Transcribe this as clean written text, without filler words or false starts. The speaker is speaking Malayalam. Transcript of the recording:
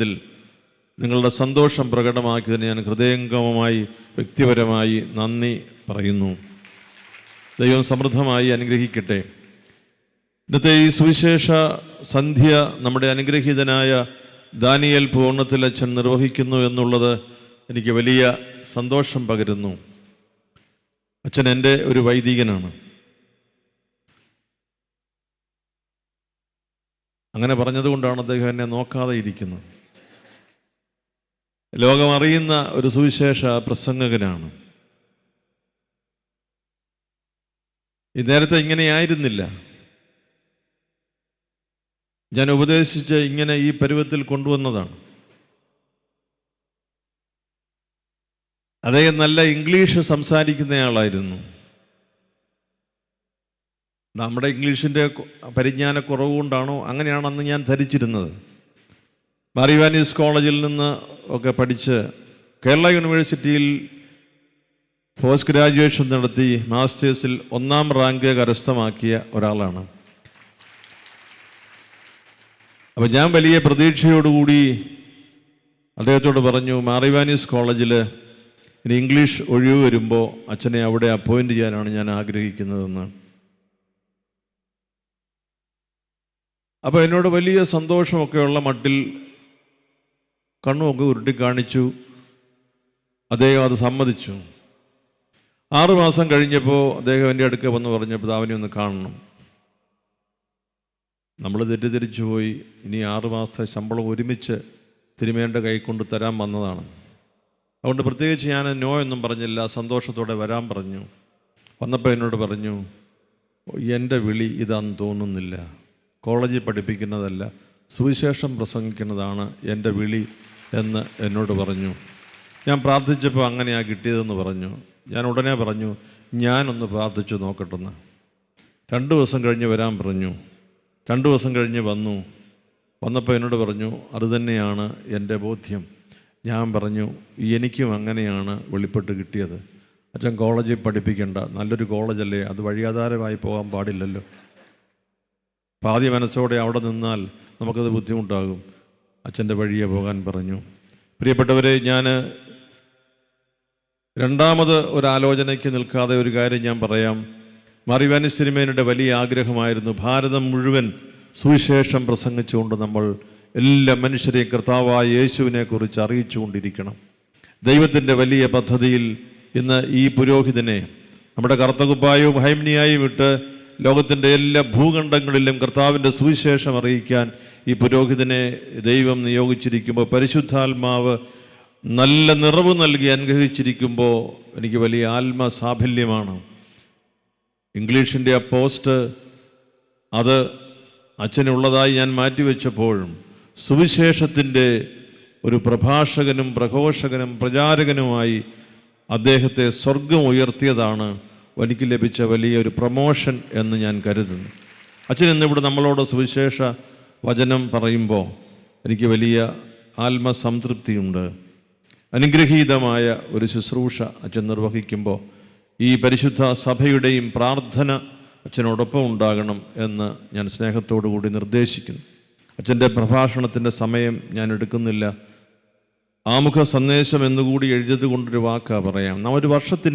ിൽ നിങ്ങളുടെ സന്തോഷം പ്രകടമാക്കിയതിന് ഞാൻ ഹൃദയംഗമമായി വ്യക്തിപരമായി നന്ദി പറയുന്നു. ദൈവം സമൃദ്ധമായി അനുഗ്രഹിക്കട്ടെ. ഇന്നത്തെ ഈ സുവിശേഷ സന്ധ്യ നമ്മുടെ അനുഗ്രഹീതനായ ദാനിയേൽ പൂർണ്ണത്തിൽ അച്ഛൻ നിർവഹിക്കുന്നു എന്നുള്ളത് എനിക്ക് വലിയ സന്തോഷം പകരുന്നു. അച്ഛൻ എൻ്റെ ഒരു വൈദികനാണ്. അങ്ങനെ പറഞ്ഞതുകൊണ്ടാണ് അദ്ദേഹം എന്നെ നോക്കാതെ ഇരിക്കുന്നത്. ലോകമറിയുന്ന ഒരു സുവിശേഷ പ്രസംഗകനാണ്. ഈ നേരത്തെ ഇങ്ങനെയായിരുന്നില്ല. ഞാൻ ഉപദേശിച്ച് ഇങ്ങനെ ഈ പരുവത്തിൽ കൊണ്ടുവന്നതാണ്. അദ്ദേഹം നല്ല ഇംഗ്ലീഷ് സംസാരിക്കുന്നയാളായിരുന്നു. നമ്മുടെ ഇംഗ്ലീഷിൻ്റെ പരിജ്ഞാനക്കുറവുകൊണ്ടാണോ അങ്ങനെയാണെന്ന് ഞാൻ ധരിച്ചിരുന്നത്. മാർ ഇവാനീസ് കോളേജിൽ നിന്ന് ഒക്കെ പഠിച്ച് കേരള യൂണിവേഴ്സിറ്റിയിൽ പോസ്റ്റ് ഗ്രാജുവേഷൻ നടത്തി മാസ്റ്റേഴ്സിൽ 1ാം റാങ്ക് കരസ്ഥമാക്കിയ ഒരാളാണ്. അപ്പോൾ ഞാൻ വലിയ പ്രതീക്ഷയോടുകൂടി അദ്ദേഹത്തോട് പറഞ്ഞു, മാർ ഇവാനീസ് കോളേജിൽ ഇനി ഇംഗ്ലീഷ് ഒഴിവ് വരുമ്പോൾ അച്ഛനെ അവിടെ അപ്പോയിൻ്റ് ചെയ്യാനാണ് ഞാൻ ആഗ്രഹിക്കുന്നതെന്ന്. അപ്പോൾ എന്നോട് വലിയ സന്തോഷമൊക്കെയുള്ള മട്ടിൽ കണ്ണുമൊക്കെ ഉരുട്ടി കാണിച്ചു. അദ്ദേഹം അത് സമ്മതിച്ചു. 6 മാസം കഴിഞ്ഞപ്പോൾ അദ്ദേഹം എൻ്റെ അടുക്ക വന്ന് പറഞ്ഞപ്പോൾ അവനെ ഒന്ന് കാണണം. നമ്മൾ തെറ്റിദ്ധരിച്ചു പോയി. ഇനി 6 മാസത്തെ ശമ്പളം ഒരുമിച്ച് തിരുമേൻ്റെ കൈക്കൊണ്ട് തരാൻ വന്നതാണ്. അതുകൊണ്ട് പ്രത്യേകിച്ച് ഞാൻ നോ എന്നും പറഞ്ഞില്ല, സന്തോഷത്തോടെ വരാൻ പറഞ്ഞു. വന്നപ്പോൾ എന്നോട് പറഞ്ഞു, എൻ്റെ വിളി ഇതാന്ന് തോന്നുന്നില്ല, കോളേജിൽ പഠിപ്പിക്കുന്നതല്ല, സുവിശേഷം പ്രസംഗിക്കുന്നതാണ് എൻ്റെ വിളി എന്ന് എന്നോട് പറഞ്ഞു. ഞാൻ പ്രാർത്ഥിച്ചപ്പോൾ അങ്ങനെയാണ് കിട്ടിയതെന്ന് പറഞ്ഞു. ഞാൻ ഉടനെ പറഞ്ഞു, ഞാനൊന്ന് പ്രാർത്ഥിച്ചു നോക്കട്ടെന്ന്. 2 ദിവസം കഴിഞ്ഞ് വരാൻ പറഞ്ഞു. 2 ദിവസം കഴിഞ്ഞ് വന്നപ്പോൾ എന്നോട് പറഞ്ഞു, അത് തന്നെയാണ് എൻ്റെ ബോധ്യം. ഞാൻ പറഞ്ഞു, എനിക്കും അങ്ങനെയാണ് വെളിപ്പെട്ട് കിട്ടിയത്. അച്ഛൻ കോളേജിൽ പഠിപ്പിക്കേണ്ട, നല്ലൊരു കോളേജല്ലേ, അത് വഴിയാധാരമായി പോകാൻ പാടില്ലല്ലോ. പാതി മനസ്സോടെ അവിടെ നിന്നാൽ നമുക്കത് ബുദ്ധിമുട്ടാകും. അച്ഛൻ്റെ വഴിയെ പോകാൻ പറഞ്ഞു. പ്രിയപ്പെട്ടവരെ, ഞാൻ രണ്ടാമത് ഒരാലോചനയ്ക്ക് നിൽക്കാതെ ഒരു കാര്യം ഞാൻ പറയാം. മാർ ഇവാനീസ് തിരുമേനിയുടെ വലിയ ആഗ്രഹമായിരുന്നു ഭാരതം മുഴുവൻ സുവിശേഷം പ്രസംഗിച്ചുകൊണ്ട് നമ്മൾ എല്ലാ മനുഷ്യരെയും കർത്താവായ യേശുവിനെ കുറിച്ച് അറിയിച്ചുകൊണ്ടിരിക്കണം. ദൈവത്തിൻ്റെ വലിയ പദ്ധതിയിൽ ഇന്ന് ഈ പുരോഹിതനെ നമ്മുടെ കറുത്തകുപ്പായവും ഹൈമ്നിയായും ഇട്ട് ലോകത്തിൻ്റെ എല്ലാ ഭൂഖണ്ഡങ്ങളിലും കർത്താവിൻ്റെ സുവിശേഷം അറിയിക്കാൻ ഈ പുരോഹിതനെ ദൈവം നിയോഗിച്ചിരിക്കുമ്പോൾ, പരിശുദ്ധാത്മാവ് നല്ല നിറവ് നൽകി അനുഗ്രഹിച്ചിരിക്കുമ്പോൾ എനിക്ക് വലിയ ആത്മസാഫല്യമാണ്. ഇംഗ്ലീഷിൻ്റെ ആ പോസ്റ്റ് അത് അച്ഛനുള്ളതായി ഞാൻ മാറ്റിവെച്ചപ്പോഴും സുവിശേഷത്തിൻ്റെ ഒരു പ്രഭാഷകനും പ്രഘോഷകനും പ്രചാരകനുമായി അദ്ദേഹത്തെ സ്വർഗം ഉയർത്തിയതാണ് എനിക്ക് ലഭിച്ച വലിയൊരു പ്രമോഷൻ എന്ന് ഞാൻ കരുതുന്നു. അച്ഛൻ ഇന്നിവിടെ നമ്മളോട് സുവിശേഷ വചനം പറയുമ്പോൾ എനിക്ക് വലിയ ആത്മസംതൃപ്തിയുണ്ട്. അനുഗ്രഹീതമായ ഒരു ശുശ്രൂഷ അച്ഛൻ നിർവഹിക്കുമ്പോൾ ഈ പരിശുദ്ധ സഭയുടെയും പ്രാർത്ഥന അച്ഛനോടൊപ്പം ഉണ്ടാകണം എന്ന് ഞാൻ സ്നേഹത്തോടു കൂടി നിർദ്ദേശിക്കുന്നു. അച്ഛൻ്റെ പ്രഭാഷണത്തിൻ്റെ സമയം ഞാൻ എടുക്കുന്നില്ല. ആമുഖ സന്ദേശം എന്നുകൂടി എഴുതിയത് കൊണ്ടൊരു വാക്കാ പറയാം. നാം ഒരു വർഷത്തിൻ്റെ